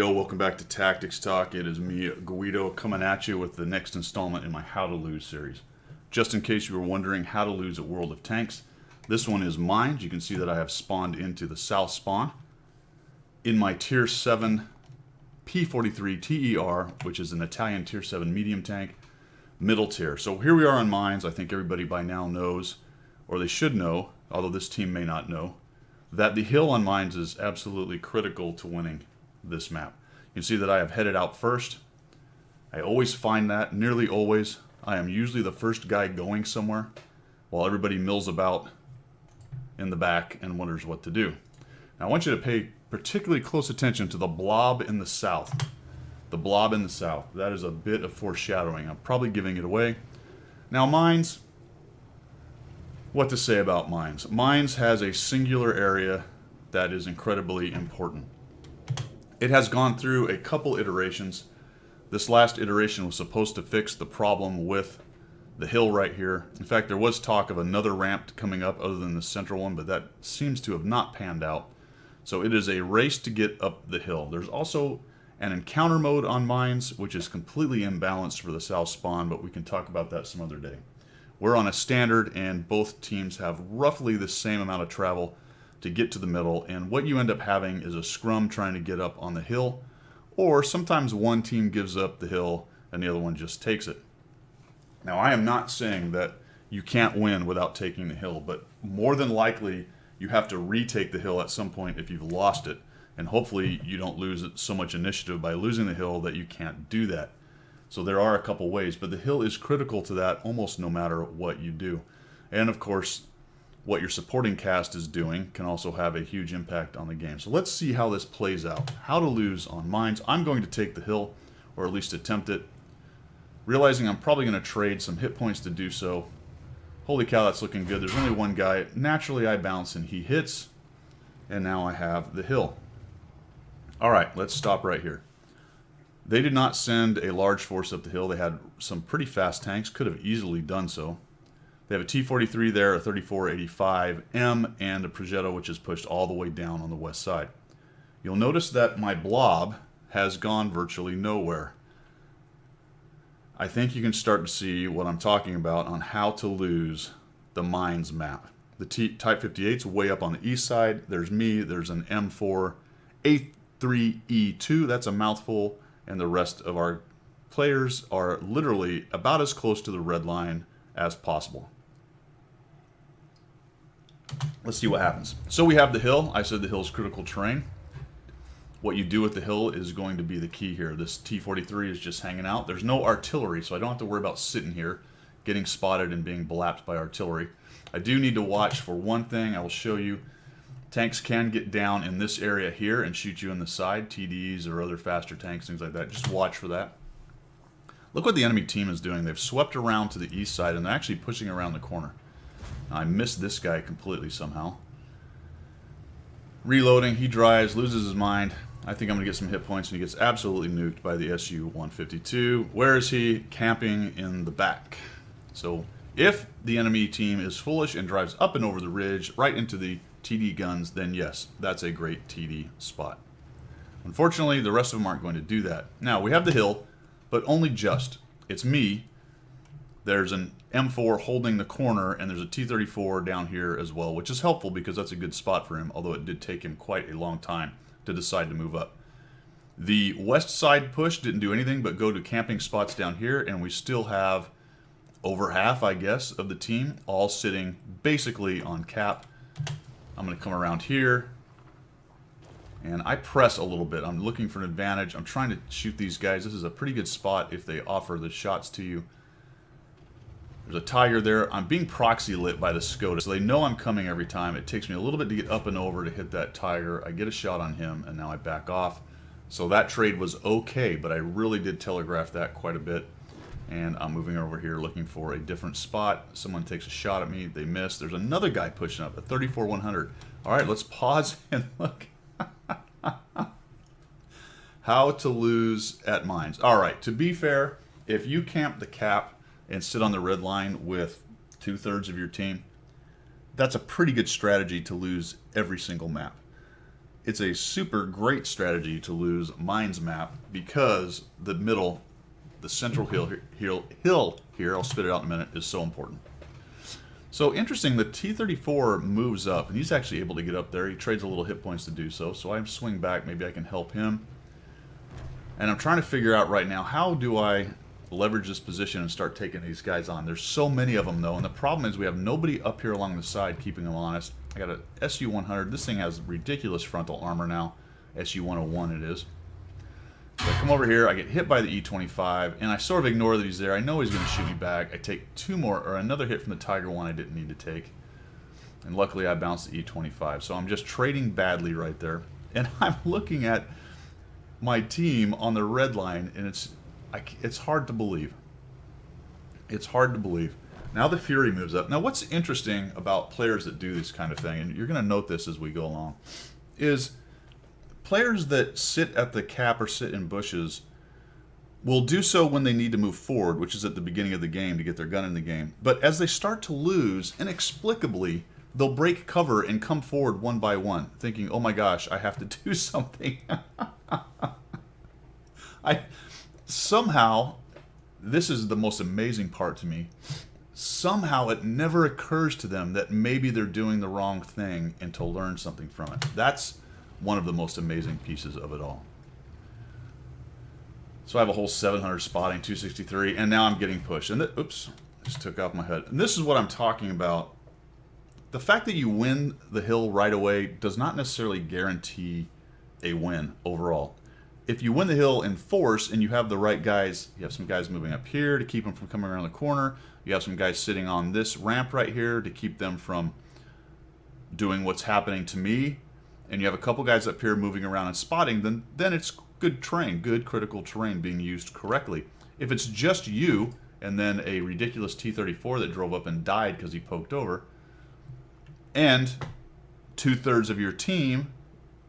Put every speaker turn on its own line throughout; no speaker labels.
Yo, welcome back to Tactics Talk. It is me, Guido, coming at you with the next installment in my How to Lose series. Just in case you were wondering how to lose at World of Tanks, this one is Mines. You can see that I have spawned into the south spawn in my Tier 7 P43 TER, which is an Italian Tier 7 medium tank, middle tier. So here we are on Mines. I think everybody by now knows, or they should know, although this team may not know, that the hill on Mines is absolutely critical to winning this map. You can see that I have headed out first. I always find that, nearly always, I am usually the first guy going somewhere while everybody mills about in the back and wonders what to do. Now I want you to pay particularly close attention to the blob in the south. The blob in the south. That is a bit of foreshadowing. I'm probably giving it away. Now Mines, what to say about Mines? Mines has a singular area that is incredibly important. It has gone through a couple iterations. This last iteration was supposed to fix the problem with the hill right here. In fact, there was talk of another ramp coming up other than the central one, but that seems to have not panned out. So it is a race to get up the hill. There's also an encounter mode on Mines, which is completely imbalanced for the south spawn, but we can talk about that some other day. We're on a standard, and both teams have roughly the same amount of travel to get to the middle, and what you end up having is a scrum trying to get up on the hill, or sometimes one team gives up the hill and the other one just takes it. Now I am not saying that you can't win without taking the hill, but more than likely you have to retake the hill at some point if you've lost it, and hopefully you don't lose so much initiative by losing the hill that you can't do that. So there are a couple ways, but the hill is critical to that almost no matter what you do. And of course, what your supporting cast is doing can also have a huge impact on the game. So let's see how this plays out. How to lose on Mines. I'm going to take the hill, or at least attempt it, realizing I'm probably going to trade some hit points to do so. Holy cow, that's looking good. There's only one guy. Naturally, I bounce and he hits, and now I have the hill. All right, let's stop right here. They did not send a large force up the hill. They had some pretty fast tanks, could have easily done so. They have a T-43 there, a 3485M, and a Progetto, which is pushed all the way down on the west side. You'll notice that my blob has gone virtually nowhere. I think you can start to see what I'm talking about on how to lose the Mines map. The Type 58's way up on the east side. There's me. There's an M4 A3E2. That's a mouthful. And the rest of our players are literally about as close to the red line as possible. Let's see what happens. So we have the hill. I said the hill is critical terrain. What you do with the hill is going to be the key here. This T-43 is just hanging out. There's no artillery, so I don't have to worry about sitting here, getting spotted and being blapped by artillery. I do need to watch for one thing. I will show you. Tanks can get down in this area here and shoot you in the side, TDs or other faster tanks, things like that. Just watch for that. Look what the enemy team is doing. They've swept around to the east side and they're actually pushing around the corner. I missed this guy completely somehow. Reloading, he drives, loses his mind. I think I'm going to get some hit points, and he gets absolutely nuked by the Su-152. Where is he? Camping in the back. So if the enemy team is foolish and drives up and over the ridge right into the TD guns, then yes, that's a great TD spot. Unfortunately, the rest of them aren't going to do that. Now, we have the hill, but only just. It's me. There's an M4 holding the corner, and there's a T-34 down here as well, which is helpful because that's a good spot for him, although it did take him quite a long time to decide to move up. The west side push didn't do anything but go to camping spots down here, and we still have over half, I guess, of the team all sitting basically on cap. I'm going to come around here, and I press a little bit. I'm looking for an advantage. I'm trying to shoot these guys. This is a pretty good spot if they offer the shots to you. There's a Tiger there. I'm being proxy lit by the SCOTUS, so they know I'm coming every time. It takes me a little bit to get up and over to hit that Tiger. I get a shot on him, and now I back off. So that trade was okay, but I really did telegraph that quite a bit. And I'm moving over here looking for a different spot. Someone takes a shot at me. They miss. There's another guy pushing up, a 34-100. All right, let's pause and look. How to lose at Mines. All right, to be fair, if you camp the cap and sit on the red line with 2/3 of your team, that's a pretty good strategy to lose every single map. it's a super great strategy to lose Mines map because the middle, the central hill here, I'll spit it out in a minute, is so important. So interesting, the T-34 moves up, and he's actually able to get up there. He trades a little hit points to do so, so I swing back, maybe I can help him. And I'm trying to figure out right now, how do I leverage this position and start taking these guys on? There's so many of them, though, and the problem is we have nobody up here along the side keeping them honest. I got a SU-100. This thing has ridiculous frontal armor now. SU-101 it is. So I come over here, I get hit by the E-25, and I sort of ignore that he's there. I know he's going to shoot me back. I take another hit from the Tiger 1 I didn't need to take. And luckily I bounced the E-25. So I'm just trading badly right there. And I'm looking at my team on the red line, and it's hard to believe. It's hard to believe. Now the Fury moves up. Now what's interesting about players that do this kind of thing, and you're going to note this as we go along, is players that sit at the cap or sit in bushes will do so when they need to move forward, which is at the beginning of the game to get their gun in the game. But as they start to lose, inexplicably, they'll break cover and come forward one by one, thinking, oh my gosh, I have to do something. Somehow, this is the most amazing part to me, somehow it never occurs to them that maybe they're doing the wrong thing and to learn something from it. That's one of the most amazing pieces of it all. So I have a whole 700 spotting, 263, and now I'm getting pushed. And oops, just took off my head. And this is what I'm talking about. The fact that you win the hill right away does not necessarily guarantee a win overall. If you win the hill in force and you have the right guys, you have some guys moving up here to keep them from coming around the corner. You have some guys sitting on this ramp right here to keep them from doing what's happening to me. And you have a couple guys up here moving around and spotting, then it's good terrain, good critical terrain being used correctly. If it's just you and then a ridiculous T-34 that drove up and died because he poked over, and 2/3 of your team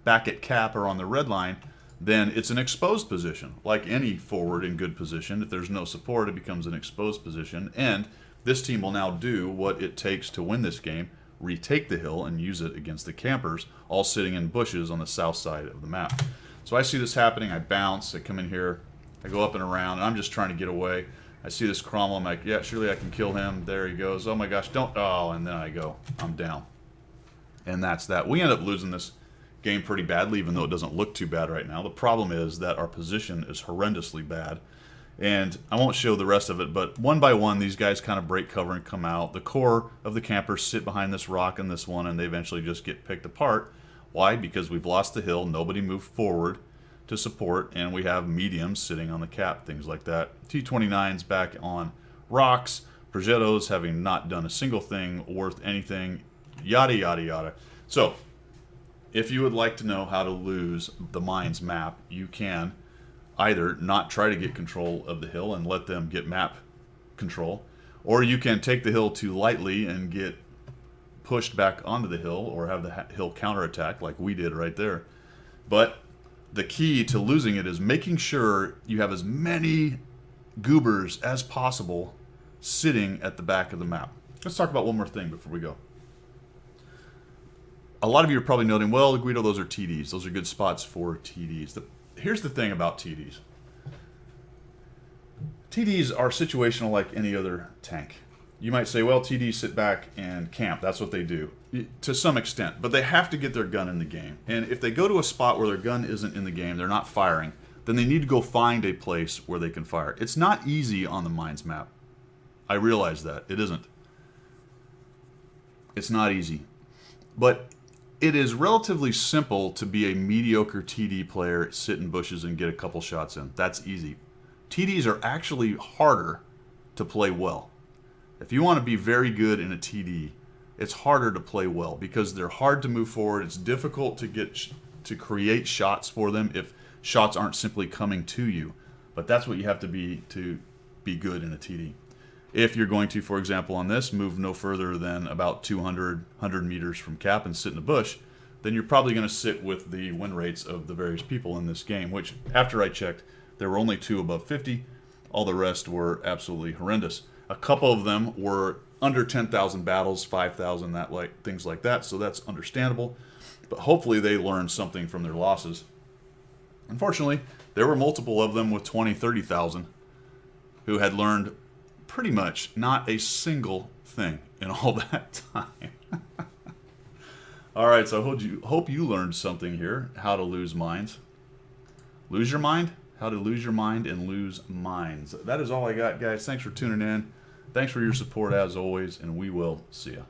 back at cap or on the red line, then it's an exposed position. Like any forward in good position, if there's no support, it becomes an exposed position. And this team will now do what it takes to win this game, retake the hill and use it against the campers, all sitting in bushes on the south side of the map. So I see this happening, I bounce, I come in here, I go up and around, and I'm just trying to get away. I see this Cromwell, I'm like, yeah, surely I can kill him. There he goes. Oh my gosh, don't, oh, and then I go, I'm down. And that's that. We end up losing this game pretty badly, even though it doesn't look too bad right now. The problem is that our position is horrendously bad. And I won't show the rest of it, but one by one, these guys kind of break cover and come out. The core of the campers sit behind this rock and this one, and they eventually just get picked apart. Why? Because we've lost the hill, nobody moved forward to support, and we have mediums sitting on the cap, things like that. T-29's back on rocks, Progettos having not done a single thing worth anything, yada, yada, yada. So, if you would like to know how to lose the Mines map, you can either not try to get control of the hill and let them get map control, or you can take the hill too lightly and get pushed back onto the hill, or have the hill counterattack like we did right there. But the key to losing it is making sure you have as many goobers as possible sitting at the back of the map. Let's talk about one more thing before we go. A lot of you are probably noting, well, Guido, those are TDs. Those are good spots for TDs. Here's the thing about TDs. TDs are situational like any other tank. You might say, well, TDs sit back and camp. That's what they do, to some extent. But they have to get their gun in the game. And if they go to a spot where their gun isn't in the game, they're not firing, then they need to go find a place where they can fire. It's not easy on the Mines map. I realize that. It isn't. It's not easy. But it is relatively simple to be a mediocre TD player, sit in bushes and get a couple shots in. That's easy. TDs are actually harder to play well. If you want to be very good in a TD, it's harder to play well because they're hard to move forward. It's difficult to get to create shots for them if shots aren't simply coming to you. But that's what you have to be good in a TD. If you're going to, for example, on this, move no further than about 200 meters from cap and sit in a bush, then you're probably going to sit with the win rates of the various people in this game, which, after I checked, there were only 2 above 50. All the rest were absolutely horrendous. A couple of them were under 10,000 battles, 5,000, things like that, so that's understandable. But hopefully they learned something from their losses. Unfortunately, there were multiple of them with 20, 30,000 who had learned pretty much not a single thing in all that time. All right, so hope you learned something here, how to lose minds. Lose your mind? How to lose your mind and lose minds. That is all I got, guys. Thanks for tuning in. Thanks for your support as always, and we will see you.